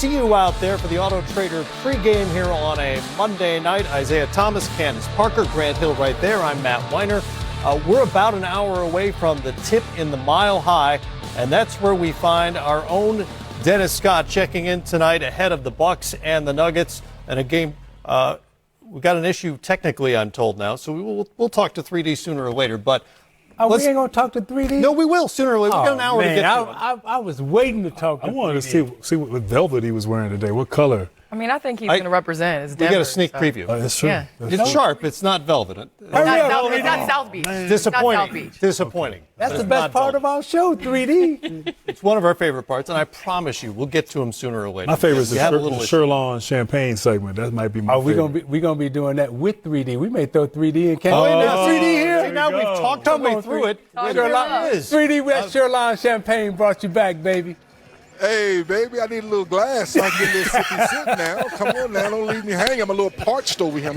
see you out there for the Auto Trader pregame here on a Monday night. Isiah Thomas, Candace Parker, Grant Hill right there. I'm Matt Weiner. We're about an hour away from the tip in the Mile High, and that's where we find our own Dennis Scott checking in tonight ahead of the Bucks and the Nuggets. And a game, we got an issue technically, I'm told now, so we'll talk to 3D sooner or later. But we ain't going to talk to 3D? No, we will sooner or later. We've got an hour to get to it. I was waiting to talk to 3D. I wanted to see what velvet he was wearing today. What color? I mean, I think he's going to represent. It's Denver, we got a sneak preview. That's true. Yeah. It's sharp. It's not velvet. It's not South Beach. Disappointing. South Beach. Disappointing. That's the best part of our show, 3D. It's one of our favorite parts, and I promise you, we'll get to him sooner or later. My favorite is the Sherlon Champagne segment. That might be my favorite. We're gonna be doing that with 3D. We may throw 3D in camera. now 3D here. See, now we've talked our way through it. 3D with Sherlon Champagne brought you back, baby. Hey, baby, I need a little glass so I can get a little sippy sip now. Come on now, don't leave me hanging. I'm a little parched over here.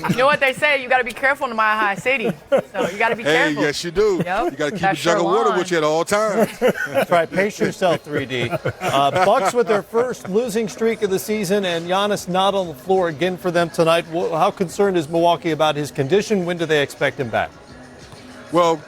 You know what they say? You got to be careful in the Mile High City. So you got to be careful. Hey, yes, you do. Yep. You got to keep a jug of water with you at all times. That's right. Pace yourself, 3D. Bucks with their first losing streak of the season, and Giannis not on the floor again for them tonight. How concerned is Milwaukee about his condition? When do they expect him back? Well,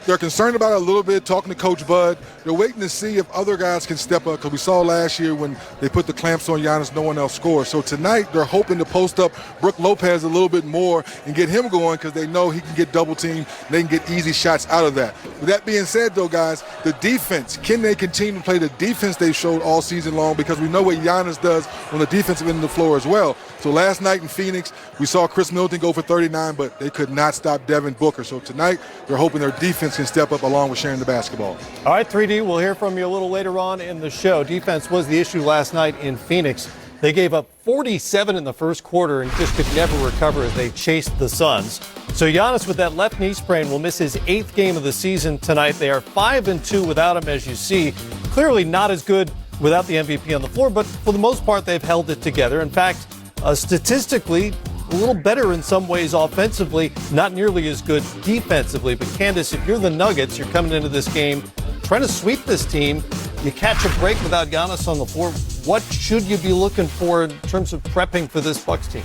they're concerned about it a little bit, talking to Coach Bud. They're waiting to see if other guys can step up, because we saw last year when they put the clamps on Giannis, no one else scored. So tonight they're hoping to post up Brook Lopez a little bit more and get him going, because they know he can get double teamed. They can get easy shots out of that. With that being said, though, guys, the defense, can they continue to play the defense they showed all season long? Because we know what Giannis does on the defensive end of the floor as well. So last night in Phoenix, we saw Chris Middleton go for 39, but they could not stop Devin Booker. So tonight they're hoping their defense can step up along with sharing the basketball. All right, 3D, we'll hear from you a little later on in the show. Defense was the issue last night in Phoenix. They gave up 47 in the first quarter and just could never recover as they chased the Suns. So Giannis, with that left knee sprain, will miss his 8th game of the season tonight. They are 5-2 without him, as you see. Clearly not as good without the MVP on the floor, but for the most part, they've held it together. In fact, statistically, a little better in some ways offensively, not nearly as good defensively. But Candace, if you're the Nuggets, you're coming into this game trying to sweep this team. You catch a break without Giannis on the floor. What should you be looking for in terms of prepping for this Bucks team?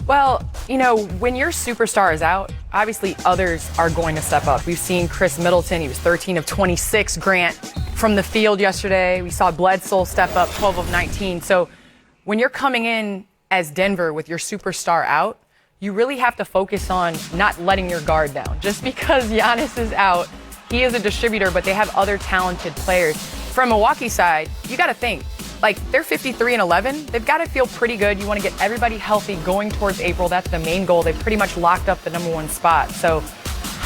Well, you know, when your superstar is out, obviously others are going to step up. We've seen Chris Middleton. He was 13 of 26, Grant, from the field yesterday. We saw Bledsoe step up, 12 of 19. So when you're coming in as Denver with your superstar out, you really have to focus on not letting your guard down. Just because Giannis is out, he is a distributor, but they have other talented players. From Milwaukee's side, you got to think, like, they're 53-11. They've got to feel pretty good. You want to get everybody healthy going towards April. That's the main goal. They've pretty much locked up the #1 spot. So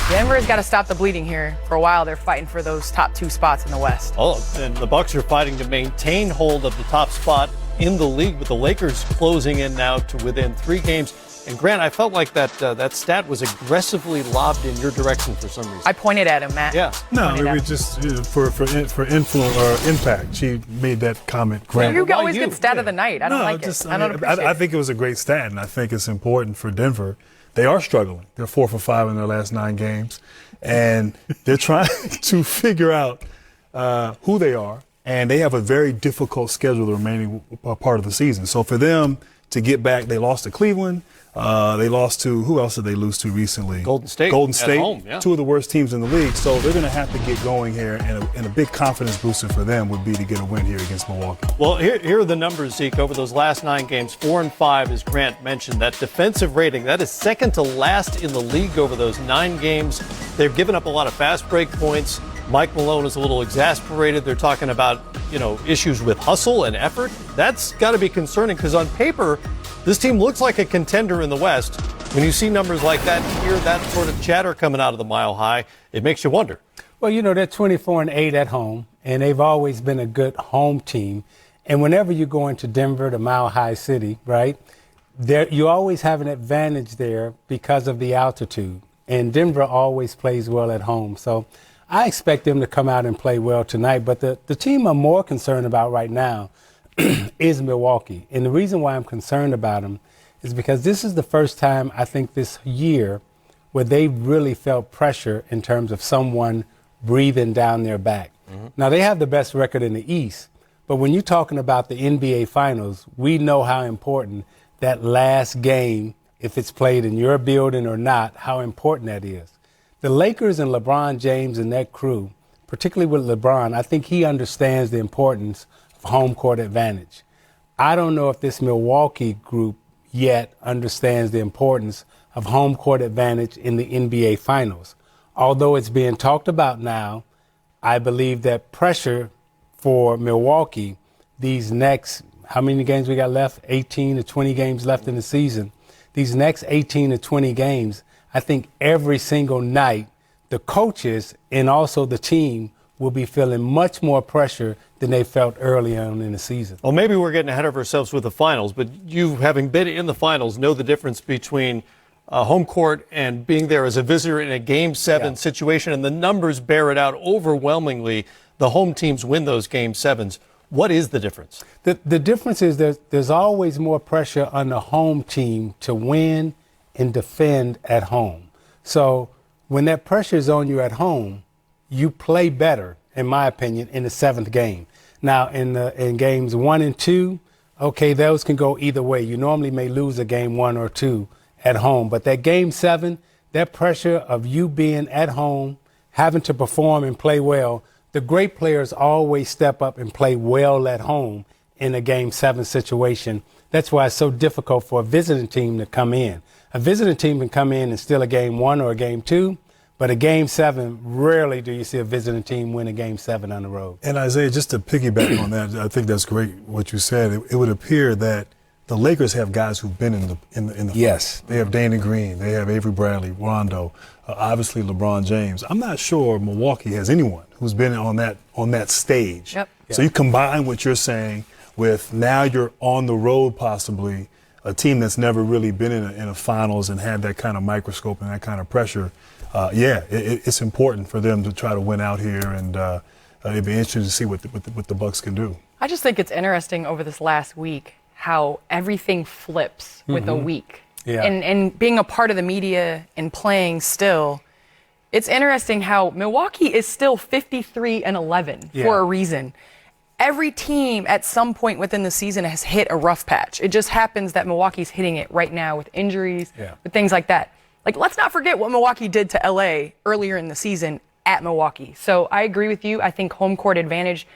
Denver's got to stop the bleeding here. For a while, they're fighting for those top 2 spots in the West. Oh, and the Bucks are fighting to maintain hold of the top spot in the league, with the Lakers closing in now to within 3 games. And Grant, I felt like that stat was aggressively lobbed in your direction for some reason. I pointed at him, Matt. Yeah. No, we just for influence or impact. She made that comment. Grant. You always get stat of the night. I don't like it. I don't appreciate it. I think it was a great stat, and I think it's important for Denver. They are struggling. They're 4 for 5 in their last 9 games, and they're trying to figure out who they are. And they have a very difficult schedule the remaining part of the season. So for them to get back, they lost to Cleveland. They lost to, who else did they lose to recently? Golden State. At home, yeah. 2 of the worst teams in the league. So they're going to have to get going here, and a big confidence booster for them would be to get a win here against Milwaukee. Well, here are the numbers, Zeke, over those last 9 games. 4-5, as Grant mentioned. That defensive rating, that is second to last in the league over those 9 games. They've given up a lot of fast break points. Mike Malone is a little exasperated. They're talking about, issues with hustle and effort. That's got to be concerning, because on paper, this team looks like a contender in the West. When you see numbers like that, hear that sort of chatter coming out of the Mile High, it makes you wonder. Well, they're 24-8 at home, and they've always been a good home team. And whenever you go into Denver, the Mile High City, right, you always have an advantage there because of the altitude. And Denver always plays well at home. So I expect them to come out and play well tonight. But the team I'm more concerned about right now is Milwaukee. And the reason why I'm concerned about them is because this is the first time, I think, this year where they really felt pressure in terms of someone breathing down their back. Mm-hmm. Now, they have the best record in the East, But when you're talking about the NBA Finals, we know how important that last game, if it's played in your building or not, how important that is. The Lakers and LeBron James and that crew, particularly with LeBron, I think he understands the importance of home court advantage. I don't know if this Milwaukee group yet understands the importance of home court advantage in the NBA Finals. Although it's being talked about now, I believe that pressure for Milwaukee, these next, how many games we got left? 18 to 20 games left in the season. These next 18 to 20 games, I think every single night, the coaches and also the team will be feeling much more pressure than they felt early on in the season. Well, maybe we're getting ahead of ourselves with the finals, but you, having been in the finals, know the difference between home court and being there as a visitor in a Game 7 situation, and the numbers bear it out overwhelmingly. The home teams win those Game 7s. What is the difference? The difference is there's always more pressure on the home team to win and defend at home. So when that pressure is on you at home, you play better, in my opinion, in the 7th game. Now, in games 1 and 2, okay, those can go either way. You normally may lose a game 1 or 2 at home, but that Game 7, that pressure of you being at home, having to perform and play well, the great players always step up and play well at home in a Game 7 situation. That's why it's so difficult for a visiting team to come in. A visiting team can come in and steal a Game 1 or a Game 2, but a Game 7, rarely do you see a visiting team win a Game 7 on the road. And Isaiah, just to piggyback on that, I think that's great what you said. It would appear that the Lakers have guys who've been in the Yes. They have Danny Green, they have Avery Bradley, Rondo, obviously LeBron James. I'm not sure Milwaukee has anyone who's been on that stage. Yep. So you combine what you're saying with now you're on the road possibly, a team that's never really been in a finals and had that kind of microscope and that kind of pressure. It's important for them to try to win out here, and it'd be interesting to see what the Bucks can do. I just think it's interesting over this last week how everything flips with a week. Yeah. And being a part of the media and playing still, it's interesting how Milwaukee is still 53-11 for a reason. Every team at some point within the season has hit a rough patch. It just happens that Milwaukee's hitting it right now with injuries, with things like that. Like, let's not forget what Milwaukee did to LA earlier in the season at Milwaukee. So I agree with you. I think home court advantage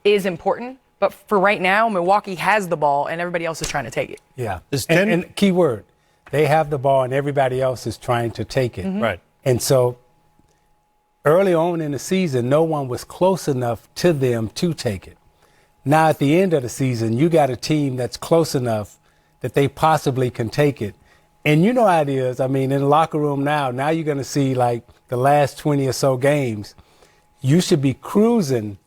is important. But for right now, Milwaukee has the ball and everybody else is trying to take it. Yeah. And key word, they have the ball and everybody else is trying to take it. Right. And so early on in the season, no one was close enough to them to take it. Now at the end of the season, you got a team that's close enough that they possibly can take it. And you know how it is. I mean, in the locker room now you're going to see like the last 20 or so games. You should be cruising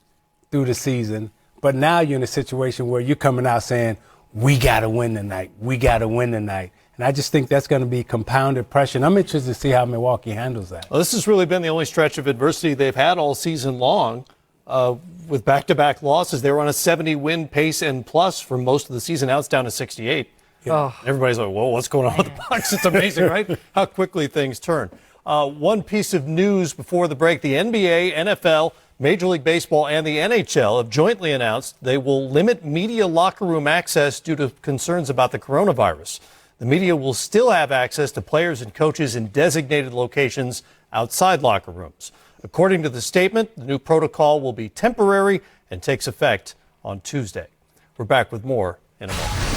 through the season, but now you're in a situation where you're coming out saying, we got to win tonight. We got to win tonight. And I just think that's going to be compounded pressure. And I'm interested to see how Milwaukee handles that. Well, this has really been the only stretch of adversity they've had all season long. With back-to-back losses, they were on a 70-win pace and plus for most of the season. Now it's down to 68. Everybody's like, whoa, what's going on with the Bucks? It's amazing, right? How quickly things turn. One piece of news before the break, the NBA, NFL, Major League Baseball, and the NHL have jointly announced they will limit media locker room access due to concerns about the coronavirus. The media will still have access to players and coaches in designated locations outside locker rooms. According to the statement, the new protocol will be temporary and takes effect on Tuesday. We're back with more in a moment.